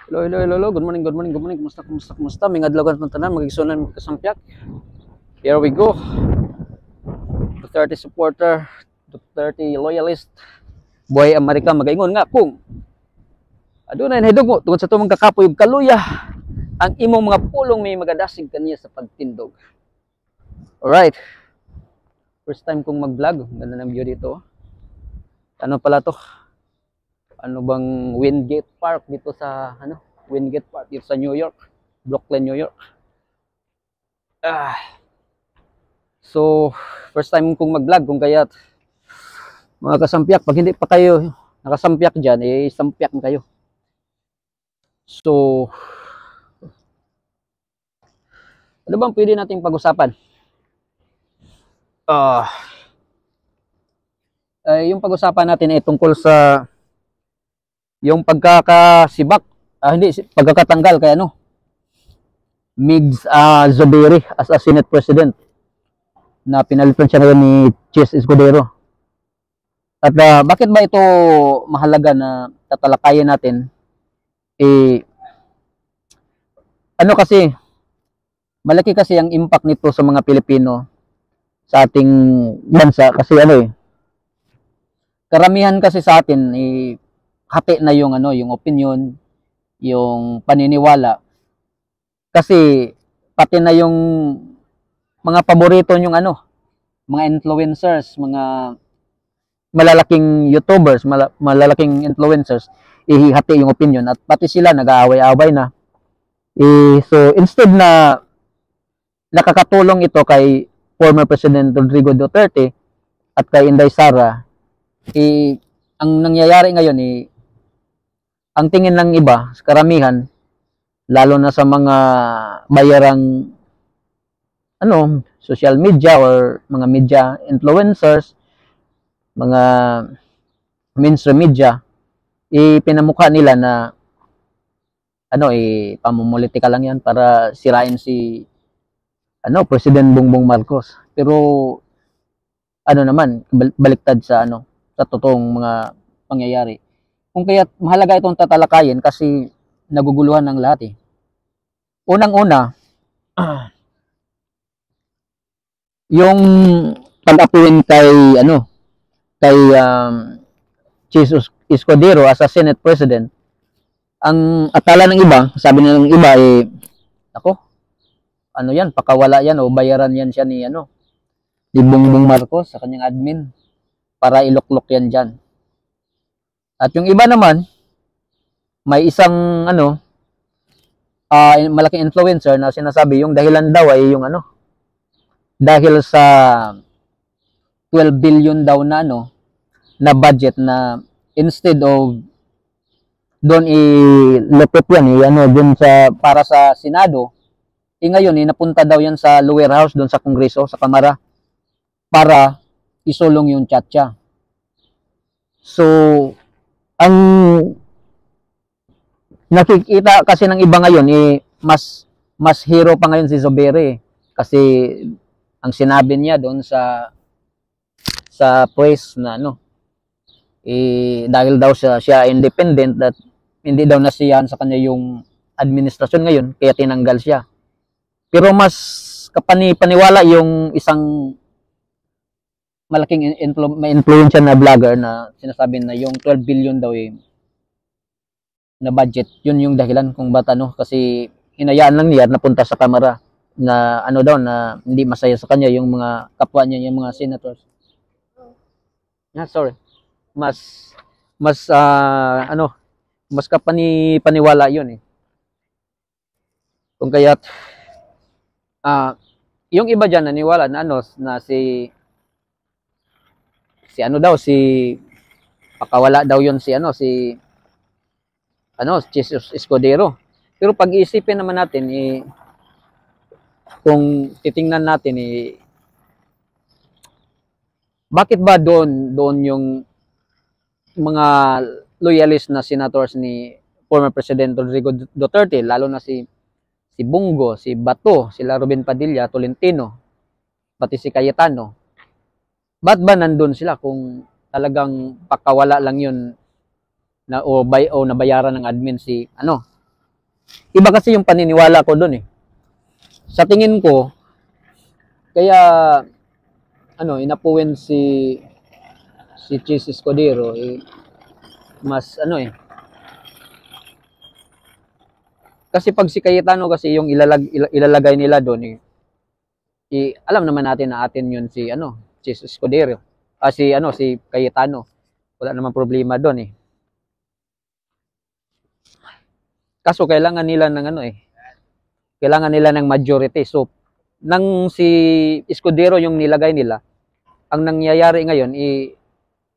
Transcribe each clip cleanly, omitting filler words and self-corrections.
Hello, hello, hello, hello. Good morning, good morning, good morning. Kumusta, kumusta, kumusta? May adlaw ng tanan, magigsunan, magkasampyak. Here we go. Duterte supporter, Duterte loyalist. Buhay Amerika, magaingon nga kung adunay nahidog mo tungod sa tumang kakapoy ug kaluya ang imong mga pulong may magadasig kaniya sa pagtindog. Alright. First time kong mag-vlog. Ganda ng view dito. Ano pala to? Ano bang Wingate Park dito sa Wingate Park dito sa New York, Brooklyn, New York. So first time kong mag-vlog kung kaya't mga kasampyak, pag hindi pa kayo nakasampyak diyan, sampyak na kayo. So ano bang pwede nating pag-usapan? Yung pag-usapan natin ay tungkol sa yung pagkakasibak, hindi, pagkakatanggal kay Migs Zubiri as a Senate President na pinalitan siya ngayon ni Chis Escudero. At bakit ba ito mahalaga na tatalakayin natin? Kasi malaki kasi ang impact nito sa mga Pilipino sa ating bansa kasi karamihan kasi sa atin hati na yung yung opinion, yung paniniwala. Kasi pati na yung mga paborito yung mga influencers, mga malalaking YouTubers, malalaking influencers, ihati yung opinion at pati sila nag-aaway-away na. So instead na nakakatulong ito kay former President Rodrigo Duterte at kay Inday Sara, ang nangyayari ngayon ang tingin ng iba, karamihan, lalo na sa mga bayarang social media or mga media influencers, mga mainstream media, pinamukha nila na pamumulitika lang yan para sirain si President Bongbong Marcos. Pero naman baliktad sa sa totoong mga pangyayari. Kung kaya mahalaga itong tatalakayin kasi naguguluhan ng lahat. Unang-una, yung pag-appoint kay Chis Escudero as a Senate President, ang akala ng iba, sabi ng iba yan, pakawala yan o bayaran yan siya ni Bongbong Marcos sa kanyang admin para iluklok yan dyan. At yung iba naman, may isang malaking influencer na sinasabi yung dahilan daw ay yung dahil sa 12 billion daw na na budget na instead of doon ilupit yan doon sa para sa Senado, ngayon napunta daw yan sa lower house doon sa Kongreso, sa Kamara para isulong yung tiyatya. So ang nakikita kasi ng iba ngayon mas hero pa ngayon si Zubiri kasi ang sinabi niya doon sa press na dahil daw siya independent at hindi daw nasiyahan sa kanya yung administrasyon ngayon kaya tinanggal siya. Pero mas paniwala yung isang malaking may influential na vlogger na sinasabi na yung 12 billion daw na budget, yun yung dahilan kung ba't kasi hinayaan lang niya napunta sa Kamara na daw na hindi masaya sa kanya yung mga kapwa niya, yung mga senators. Sorry. Mas paniwala yun Kung kaya't yung iba diyan naniwala na na si pakawala daw yun si Chis Escudero. Pero pag-iisipin naman natin kung titingnan natin bakit ba doon yung mga loyalist na senators ni former President Rodrigo Duterte, lalo na si Bongo, si Bato, sila Ruben Padilla, Tolentino, pati si Cayetano, ba't ba nandun sila kung talagang pakawala lang yun na nabayaran ng admin si Iba kasi yung paniniwala ko doon eh. Sa tingin ko, kaya inapuwin si Chis Escudero mas kasi pag si Cayetano kasi yung ilalagay nila doon alam naman natin na atin yun si Chis Escudero. Si Cayetano. Wala namang problema doon eh. Kaso kailangan nila ng kailangan nila ng majority. So nang si Escudero yung nilagay nila, ang nangyayari ngayon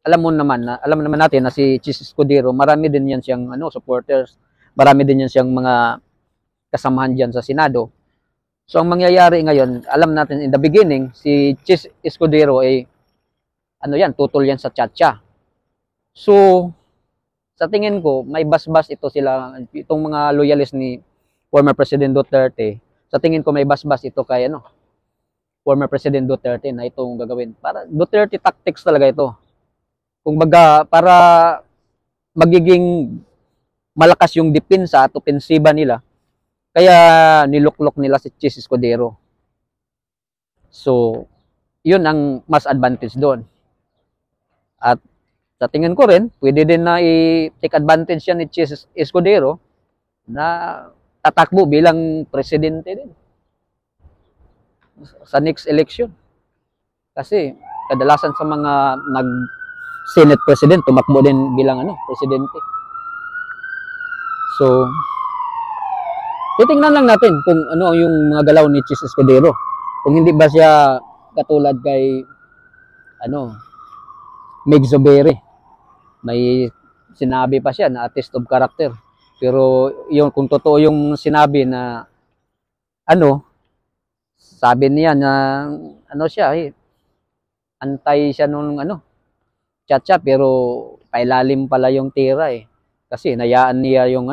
alam naman natin na si Chis Escudero, marami din yan siyang supporters, marami din yan siyang mga kasamahan diyan sa Senado. So ang mangyayari ngayon, alam natin in the beginning, si Chis Escudero tutol yan sa Chacha. So sa tingin ko, may basbas itong mga loyalist ni former President Duterte. Sa tingin ko may basbas ito kay former President Duterte na itong gagawin. Para Duterte tactics talaga ito. Kung baga, para magiging malakas yung depensa at opensiba nila, kaya niluklok nila si Chis Escudero. So, yun ang mas advantage doon. At sa tingin ko rin, pwede din na i-take advantage yan ni Chis Escudero na tatakbo bilang presidente din sa next election. Kasi kadalasan sa mga Senate President, tumakbo din bilang presidente. So, titingnan lang natin kung yung mga galaw ni Chis Escudero. Kung hindi ba siya katulad kay Meg Zuberi. May sinabi pa siya na test of character. Pero kung totoo yung sinabi na sabi niya na siya antay siya nung Chacha, pero pailalim pala yung tira eh. Kasi hinayaan niya yung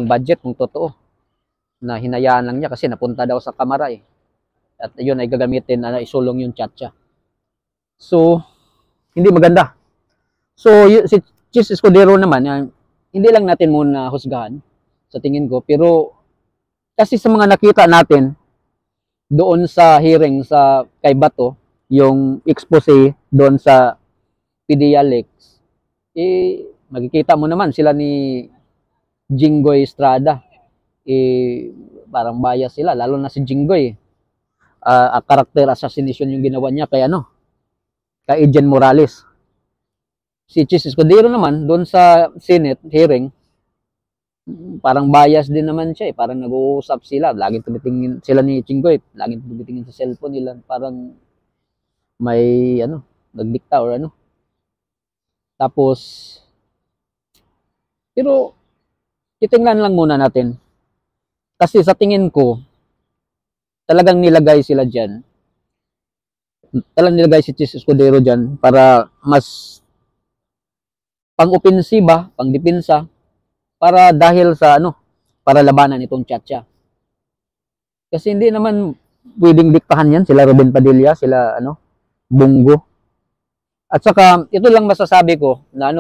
budget kung totoo. Na hinayaan lang niya kasi napunta daw sa kamara eh. At yun ay gagamitin na isulong yung Chacha. So, hindi maganda. So, si Chis Escudero naman, hindi lang natin muna husgahan sa tingin ko. Pero, kasi sa mga nakita natin, doon sa hearing sa kay Bato, yung expose doon sa PDLX, makikita mo naman sila ni Jinggoy Estrada. Parang bias sila, lalo na si Jinggoy. Character assassination yung ginawa niya kay kay Ejen Morales. Si Chis Escudero naman, doon sa Senate hearing, parang bias din naman siya eh. Parang nag-uusap sila. Laging tumitingin sila ni Jinggoy. Laging tumitingin sa cellphone nila. Parang may nagdikta or Tapos, pero titingnan lang muna natin. Kasi sa tingin ko, talagang nilagay sila dyan. Talagang nilagay si Chis Escudero dyan para mas pang-opensiba, pang-depensa, para dahil sa para labanan itong Chacha. Kasi hindi naman pwedeng diktahan yan, sila Ruben Padilla, sila Bongo. At saka ito lang masasabi ko na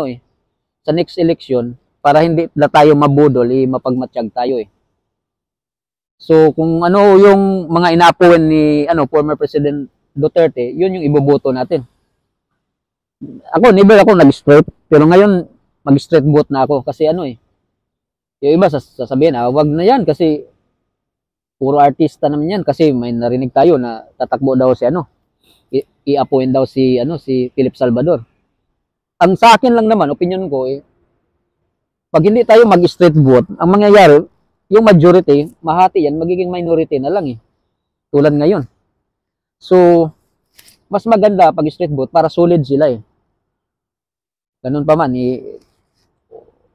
sa next election, para hindi na tayo mabudol, mapagmatsyag tayo eh. So kung yung mga inaapuan ni former President Duterte, yun yung iboboto natin. Ako, never ako nag-straight, pero ngayon mag-straight vote na ako kasi yung iba sasabihin, wag na yan kasi puro artista naman yan kasi may narinig tayo na tatakbo daw si i-appoint daw si Philip Salvador. Ang sa akin lang naman, opinion ko pag hindi tayo mag-straight vote, ang mangyayari, yung majority, mahati yan, magiging minority na lang tulad ngayon. So, mas maganda pag straight vote para solid sila Ganun pa man,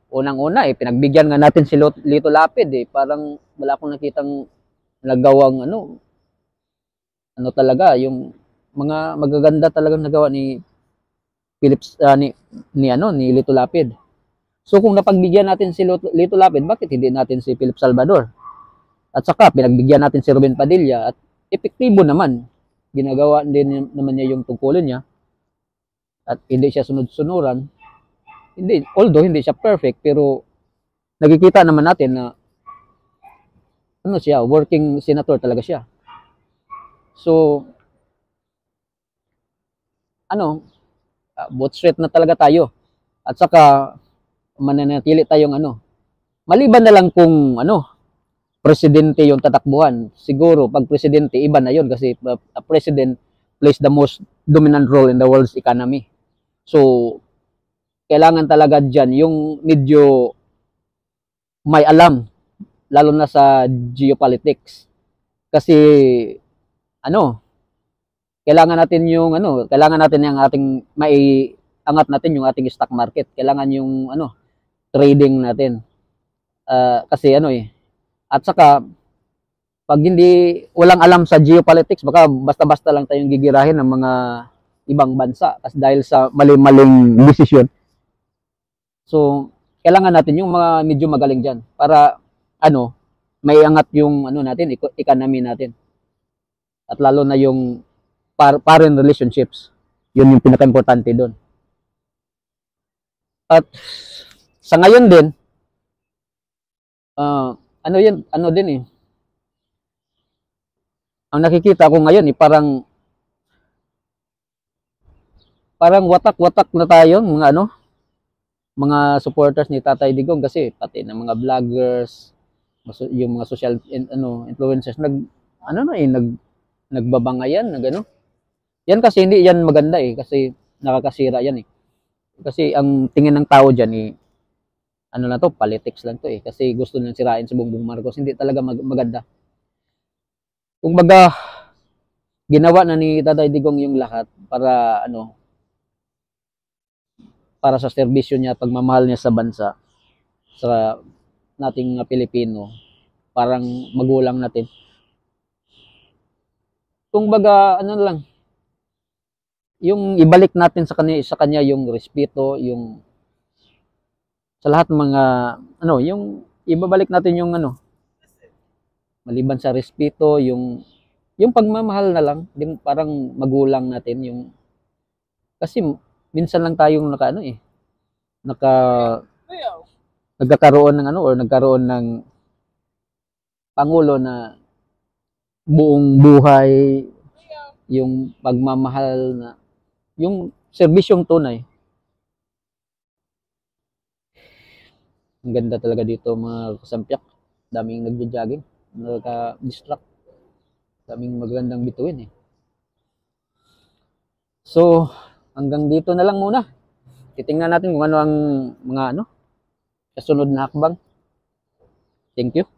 unang-una pinagbigyan nga natin si Lito Lapid parang wala akong nakitang nagawang talaga, yung mga magaganda talagang nagawa ni Philips, ni Lito Lapid. So kung napagbigyan natin si Lito Lapid, bakit hindi natin si Philip Salvador? At saka pinagbigyan natin si Ruben Padilla at epektibo naman. Ginagawa din naman niya yung tungkulin niya. At hindi siya sunod-sunuran. Although hindi siya perfect, pero nakikita naman natin na ano siya, working senator talaga siya. So, ano, vote straight na talaga tayo. At saka, mananatili tayong ano, maliban na lang kung ano, presidente yung tatakbuhan. Siguro, pag presidente, iba na yun kasi a president plays the most dominant role in the world's economy. So, kailangan talaga dyan yung medyo may alam, lalo na sa geopolitics. Kasi, ano, kailangan natin yung ano, kailangan natin yung ating angat natin yung ating stock market. Kailangan yung ano, trading natin. Kasi ano at saka pag hindi walang alam sa geopolitics, baka basta-basta lang tayong gigirahin ng mga ibang bansa kasi dahil sa mali-maling desisyon. So, kailangan natin yung mga medyo magaling diyan para ano, may angat yung ano natin, economy natin. At lalo na yung foreign relationships. Yun yung pinaka-importante doon. At sa ngayon din, ano yan, ano din ang nakikita ko ngayon parang watak-watak na tayo mga ano, mga supporters ni Tatay Digong kasi pati ng mga vloggers, yung mga social influencers nagbabangayan na gano. Yan kasi hindi yan maganda kasi nakakasira yan Kasi ang tingin ng tao diyan ano na to, politics lang to kasi gusto nilang sirain si Bongbong Marcos, hindi talaga maganda. Kung baga ginawa na ni Tatay Digong yung lahat para ano, para sa serbisyo niya, pagmamahal niya sa bansa, sa nating mga Pilipino, parang magulang natin. Kung baga ano lang, yung ibalik natin sa kanya yung respeto, yung sa lahat ng mga ano, yung ibabalik natin yung ano, maliban sa respeto, yung pagmamahal na lang, yung parang magulang natin yung kasi minsan lang tayong nagkakaroon ng ano or nagkaroon ng pangulo na buong buhay yung pagmamahal na yung serbisyong tunay. Ang ganda talaga dito mga kasampyak. Daming nagja-jogging, nagka-distract. Daming magandang bituin So, hanggang dito na lang muna. Titingnan natin kung ano ang mga kasunod na hakbang. Thank you.